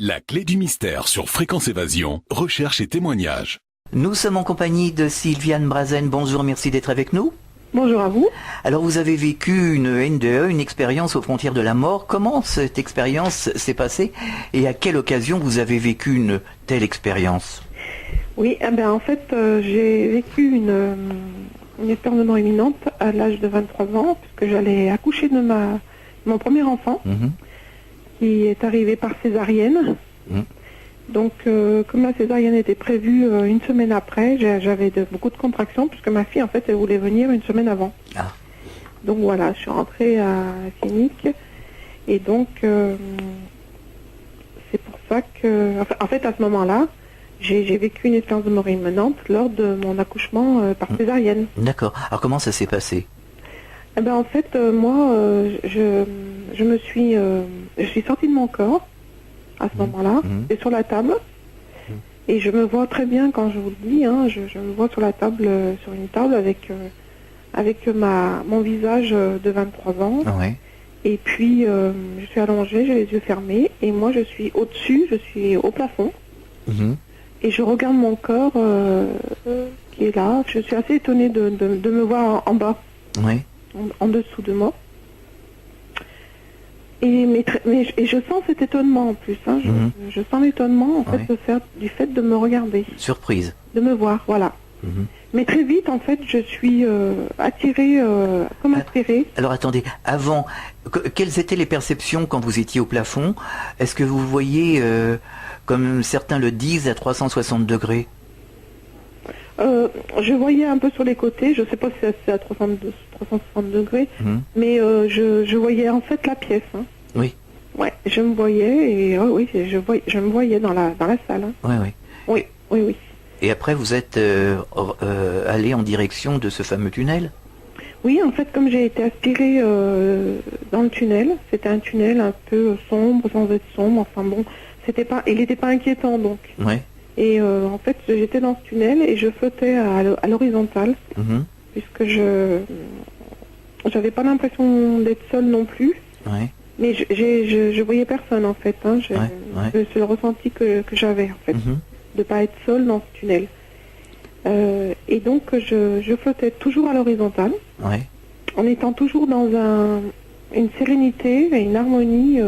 La clé du mystère sur Fréquence Évasion, recherche et témoignages. Nous sommes en compagnie de Sylviane Brazen. Bonjour, merci d'être avec nous. Bonjour à vous. Alors vous avez vécu une NDE, une expérience aux frontières de la mort. Comment cette expérience s'est passée et à quelle occasion vous avez vécu une telle expérience? Oui, en fait, j'ai vécu une expérience de mort imminente à l'âge de 23 ans, puisque j'allais accoucher de mon premier enfant, qui est arrivé par césarienne. Donc, comme la césarienne était prévue une semaine après, j'avais beaucoup de contractions, puisque ma fille, en fait, elle voulait venir une semaine avant. Ah. Donc voilà, je suis rentrée à la clinique, et donc, c'est pour ça que... En fait, à ce moment-là, j'ai vécu une expérience de mort imminente lors de mon accouchement par césarienne. D'accord. Alors comment ça s'est passé? En fait, moi, je suis sortie de mon corps à ce moment-là, et sur la table, et je me vois très bien quand je vous le dis, hein, je me vois sur la table, sur une table avec mon visage de 23 ans, Ouais. et puis je suis allongée, j'ai les yeux fermés, et moi je suis au-dessus, je suis au plafond, et je regarde mon corps qui est là. Je suis assez étonnée de me voir en bas, Oui. en dessous de moi. Et je sens cet étonnement en plus. Hein. Je sens l'étonnement en fait du fait de me regarder. Surprise. De me voir, voilà. Mais très vite, en fait, je suis attirée, comme aspirée. Alors attendez, avant, quelles étaient les perceptions quand vous étiez au plafond? Est-ce que vous voyez, comme certains le disent, à 360 degrés? Je voyais un peu sur les côtés, je ne sais pas si c'est à 360 degrés, mais je voyais en fait la pièce. Hein. Oui. Ouais, je me voyais, et oui, je me voyais dans la salle. Hein. Oui, oui. Oui. Et après, vous êtes allé en direction de ce fameux tunnel? Oui, en fait, comme j'ai été aspirée dans le tunnel, c'était un tunnel un peu sombre, sans être sombre, enfin bon, il n'était pas inquiétant donc. Oui. Et en fait, j'étais dans ce tunnel et je flottais à l'horizontale, puisque je n'avais pas l'impression d'être seule non plus. Oui. Mais je voyais personne en fait. Hein. C'est le ressenti que j'avais en fait, de ne pas être seule dans ce tunnel. Et donc je flottais toujours à l'horizontale, en étant toujours dans une sérénité et une harmonie,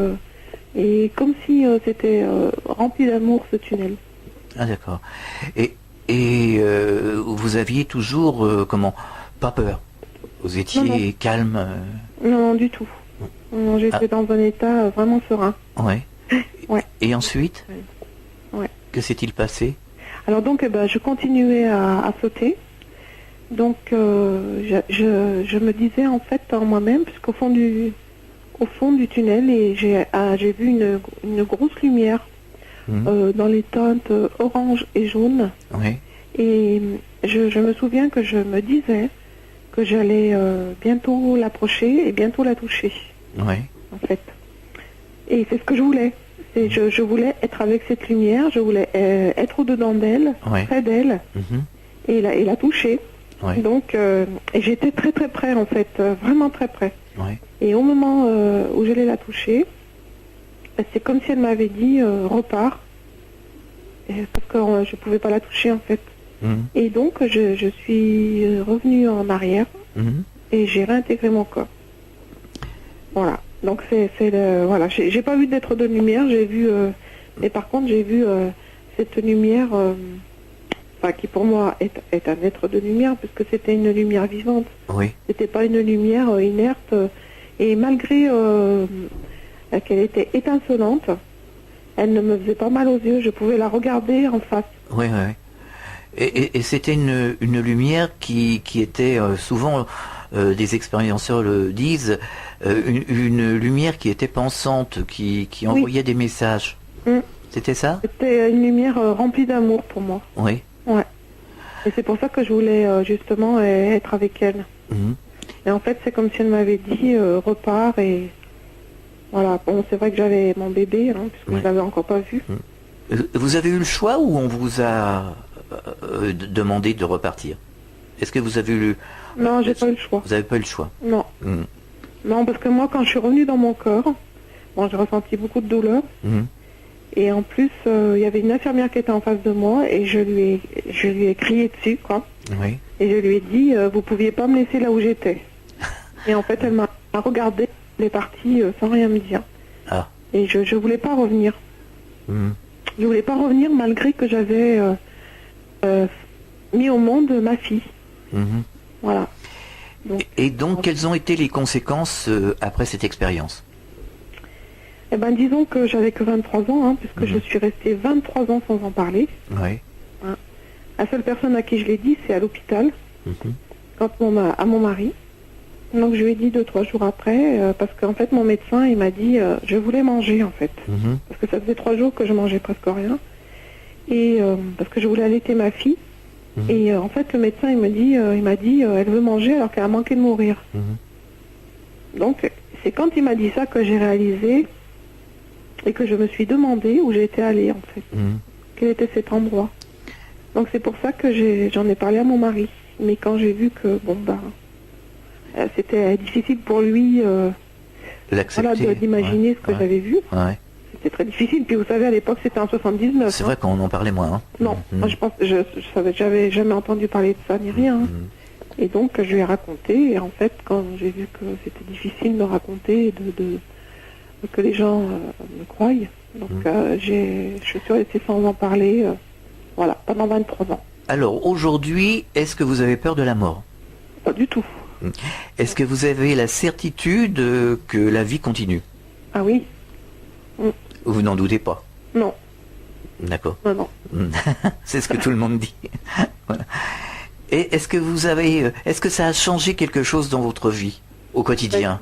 et comme si c'était rempli d'amour ce tunnel. Ah d'accord. Et vous aviez toujours, pas peur? Vous étiez Non. calme? Non, du tout. Non, j'étais dans un état vraiment serein. Ouais. Ouais. Et ensuite, Ouais. que s'est-il passé? Alors donc, je continuais à flotter. Donc, je me disais en fait en moi-même, puisqu'au fond du tunnel, et j'ai vu une grosse lumière dans les teintes orange et jaune. Oui. Et je me souviens que je me disais que j'allais bientôt l'approcher et bientôt la toucher. Oui. En fait. Et c'est ce que je voulais. Je voulais être avec cette lumière, je voulais être au-dedans d'elle, près d'elle, et la toucher. Oui. Donc, et j'étais très très près en fait, vraiment très près. Oui. Et au moment où j'allais la toucher, c'est comme si elle m'avait dit repars, parce que je ne pouvais pas la toucher en fait. Et donc je suis revenue en arrière et j'ai réintégré mon corps. Voilà. Donc voilà. J'ai pas vu d'être de lumière, j'ai vu, mais par contre j'ai vu cette lumière, qui pour moi est un être de lumière, parce que c'était une lumière vivante. Oui. C'était pas une lumière inerte, et malgré qu'elle était étincelante, elle ne me faisait pas mal aux yeux, je pouvais la regarder en face. Oui. Et c'était une lumière qui était souvent, des expérienceurs le disent, une lumière qui était pensante, qui envoyait des messages. C'était ça? C'était une lumière remplie d'amour pour moi. Oui. Ouais. Et c'est pour ça que je voulais justement être avec elle. Et en fait, c'est comme si elle m'avait dit repars, et voilà. Bon, c'est vrai que j'avais mon bébé, hein, puisque je l'avais encore pas vu. Vous avez eu le choix ou on vous a demandé de repartir? Est-ce que vous avez eu... Non, j'ai pas eu le choix. Vous n'avez pas eu le choix? Non. Non, parce que moi, quand je suis revenue dans mon corps, bon, j'ai ressenti beaucoup de douleur. Et en plus, il y avait une infirmière qui était en face de moi et je lui ai crié dessus, quoi. Oui. Et je lui ai dit, vous pouviez pas me laisser là où j'étais. Et en fait, elle m'a regardé, elle est partie sans rien me dire. Ah. Et je voulais pas revenir. Mhm. Je voulais pas revenir malgré que j'avais mis au monde ma fille. Mhm. Voilà. Et donc, quelles ont été les conséquences après cette expérience? Eh ben, disons que j'avais que 23 ans, hein, puisque je suis restée 23 ans sans en parler. Oui. Hein. La seule personne à qui je l'ai dit, c'est à l'hôpital, Mhm. à mon mari. Donc je lui ai dit 2-3 jours après, parce qu'en fait mon médecin il m'a dit, je voulais manger en fait, Mhm. parce que ça faisait 3 jours que je mangeais presque rien, et parce que je voulais allaiter ma fille. Mhm. Et en fait le médecin il m'a dit, elle veut manger alors qu'elle a manqué de mourir. Mhm. Donc c'est quand il m'a dit ça que j'ai réalisé et que je me suis demandé où j'étais allée en fait, Mhm. quel était cet endroit. Donc c'est pour ça que j'en ai parlé à mon mari. Mais quand j'ai vu que c'était difficile pour lui L'accepter. d'imaginer ce que Ouais. j'avais vu, Ouais. c'était très difficile. Puis vous savez à l'époque c'était en 79. C'est vrai qu'on en parlait moins. Hein. Non, Mhm. moi je pense j'avais jamais entendu parler de ça ni rien. Hein. Mhm. Et donc je lui ai raconté, et en fait quand j'ai vu que c'était difficile de raconter, que les gens me croient, donc je suis restée sans en parler, voilà, pendant 23 ans. Alors, aujourd'hui, est-ce que vous avez peur de la mort? Pas du tout. Est-ce que vous avez la certitude que la vie continue? Ah oui? Vous n'en doutez pas? Non, D'accord. non. C'est ce que tout le monde dit. Voilà. Et est-ce que ça a changé quelque chose dans votre vie, au quotidien?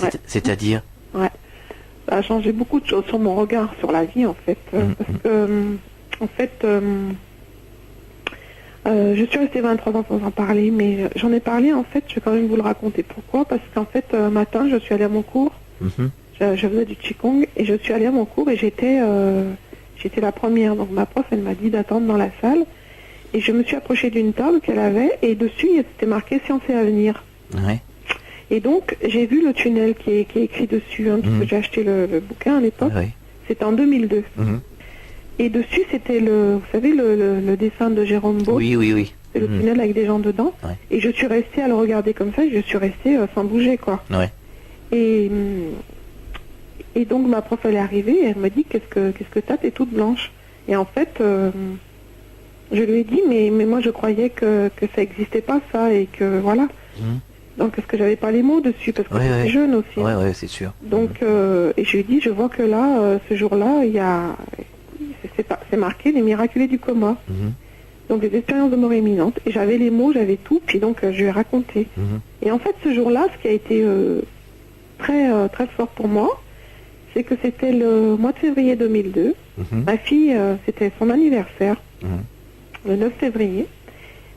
Ouais. C'est-à-dire? Ouais. Ça a changé beaucoup de choses sur mon regard sur la vie en fait. Parce que, en fait, je suis restée 23 ans sans en parler, mais j'en ai parlé en fait, je vais quand même vous le raconter. Pourquoi? Parce qu'en fait, un matin, je suis allée à mon cours, Mhm. je faisais du Qigong, et je suis allée à mon cours et j'étais la première. Donc ma prof, elle m'a dit d'attendre dans la salle, et je me suis approchée d'une table qu'elle avait, et dessus, c'était marqué Science et Avenir. Ouais. Et donc, j'ai vu le tunnel qui est écrit dessus, hein, parce que j'ai acheté le bouquin à l'époque. Ouais. C'était en 2002. Mhm. Et dessus, c'était vous savez, le dessin de Jérôme Beau. Oui, oui, oui. C'est le Mhm. tunnel avec des gens dedans. Ouais. Et je suis restée à le regarder comme ça, je suis restée sans bouger, quoi. Ouais. Et donc, ma prof, elle est arrivée et elle me dit, qu'est-ce que t'as, t'es toute blanche. Et en fait, je lui ai dit, mais moi, je croyais que ça n'existait pas, ça, et que, voilà. Mhm. Donc, est-ce que j'avais pas les mots dessus, parce que Ouais, j'étais ouais. jeune aussi. Ouais, ouais, c'est sûr. Donc, et je lui ai dit, je vois que là, ce jour-là, il y a, c'est marqué les miraculés du coma. Mhm. Donc, les expériences de mort imminente. Et j'avais les mots, j'avais tout, puis donc, je lui ai raconté. Mhm. Et en fait, ce jour-là, ce qui a été très, très fort pour moi, c'est que c'était le mois de février 2002. Mhm. Ma fille, c'était son anniversaire, Mhm. le 9 février.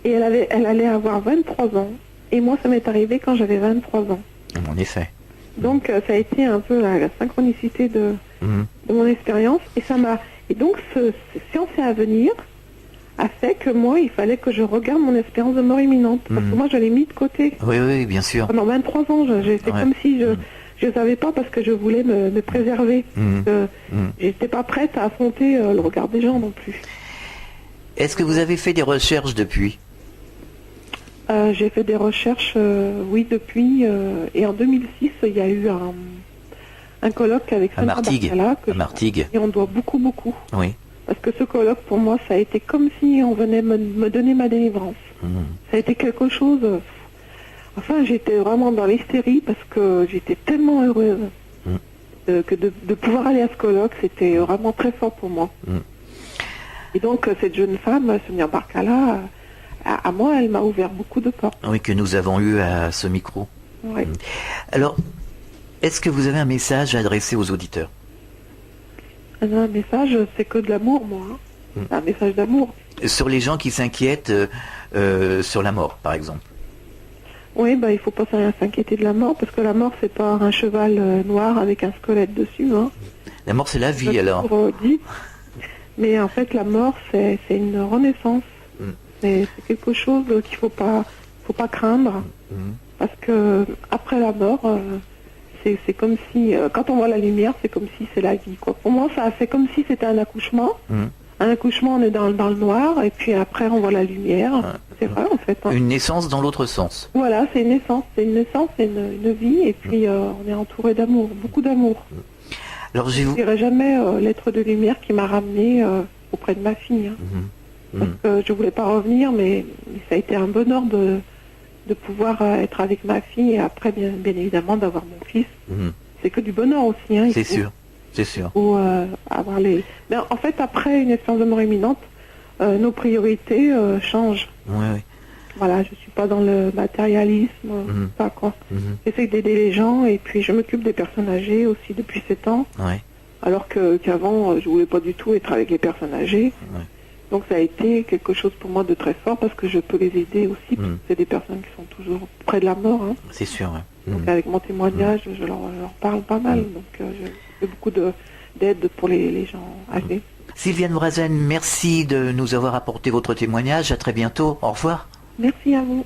Et elle allait avoir 23 ans. Et moi, ça m'est arrivé quand j'avais 23 ans. En effet. Donc ça a été un peu la synchronicité de Mhm. mon expérience. Et donc ce Science et Avenir a fait que moi, il fallait que je regarde mon expérience de mort imminente. Parce que moi, je l'ai mis de côté. Oui, oui, bien sûr. Pendant 23 ans, j'ai fait Ouais. comme si je savais pas, parce que je voulais me préserver. Mhm. J'étais pas prête à affronter le regard des gens non plus. Est-ce que vous avez fait des recherches depuis? J'ai fait des recherches, oui, depuis. Et en 2006, il y a eu un colloque avec À Sonia Martigues. Barcala, À Martigues. et on doit beaucoup, beaucoup. Oui. Parce que ce colloque, pour moi, ça a été comme si on venait me donner ma délivrance. Mhm. Ça a été quelque chose... Enfin, j'étais vraiment dans l'hystérie parce que j'étais tellement heureuse que de pouvoir aller à ce colloque, c'était vraiment très fort pour moi. Mhm. Et donc, cette jeune femme, Sonia Barcala, à moi, elle m'a ouvert beaucoup de portes. Oui, que nous avons eu à ce micro. Ouais. Alors, est-ce que vous avez un message à adresser aux auditeurs? Un message, c'est que de l'amour, moi. Hein. Un message d'amour. Sur les gens qui s'inquiètent sur la mort, par exemple. Oui, il faut pas s'inquiéter de la mort, parce que la mort, c'est pas un cheval noir avec un squelette dessus. Hein. La mort, c'est la vie, J'ai alors. toujours dit. Mais en fait, la mort, c'est une renaissance. C'est quelque chose qu'il faut pas craindre. Parce que après la mort, c'est comme si, quand on voit la lumière, c'est comme si c'est la vie, quoi. Pour moi, ça a fait comme si c'était un accouchement. Un accouchement, on est dans le noir, et puis après, on voit la lumière. C'est vrai, en fait. Hein. Une naissance dans l'autre sens. Voilà, c'est une naissance, c'est une vie, et puis on est entouré d'amour, beaucoup d'amour. Alors, Je ne dirai jamais l'être de lumière qui m'a ramené auprès de ma fille. Hein. Parce que je voulais pas revenir, mais ça a été un bonheur de pouvoir être avec ma fille, et après, bien évidemment, d'avoir mon fils. C'est que du bonheur aussi. Hein, c'est sûr, c'est sûr. Ou avoir les... Mais en fait, après une expérience de mort imminente, nos priorités changent. Oui, oui. Voilà, je suis pas dans le matérialisme, pas quoi. J'essaie d'aider les gens, et puis je m'occupe des personnes âgées aussi depuis 7 ans. Ouais. Alors qu'avant, je voulais pas du tout être avec les personnes âgées. Ouais. Donc ça a été quelque chose pour moi de très fort, parce que je peux les aider aussi. Parce que c'est des personnes qui sont toujours près de la mort. Hein. C'est sûr, ouais. Donc avec mon témoignage, je leur parle pas mal. Donc je fais beaucoup d'aide pour les gens âgés. Sylviane Brazen, merci de nous avoir apporté votre témoignage. À très bientôt. Au revoir. Merci à vous.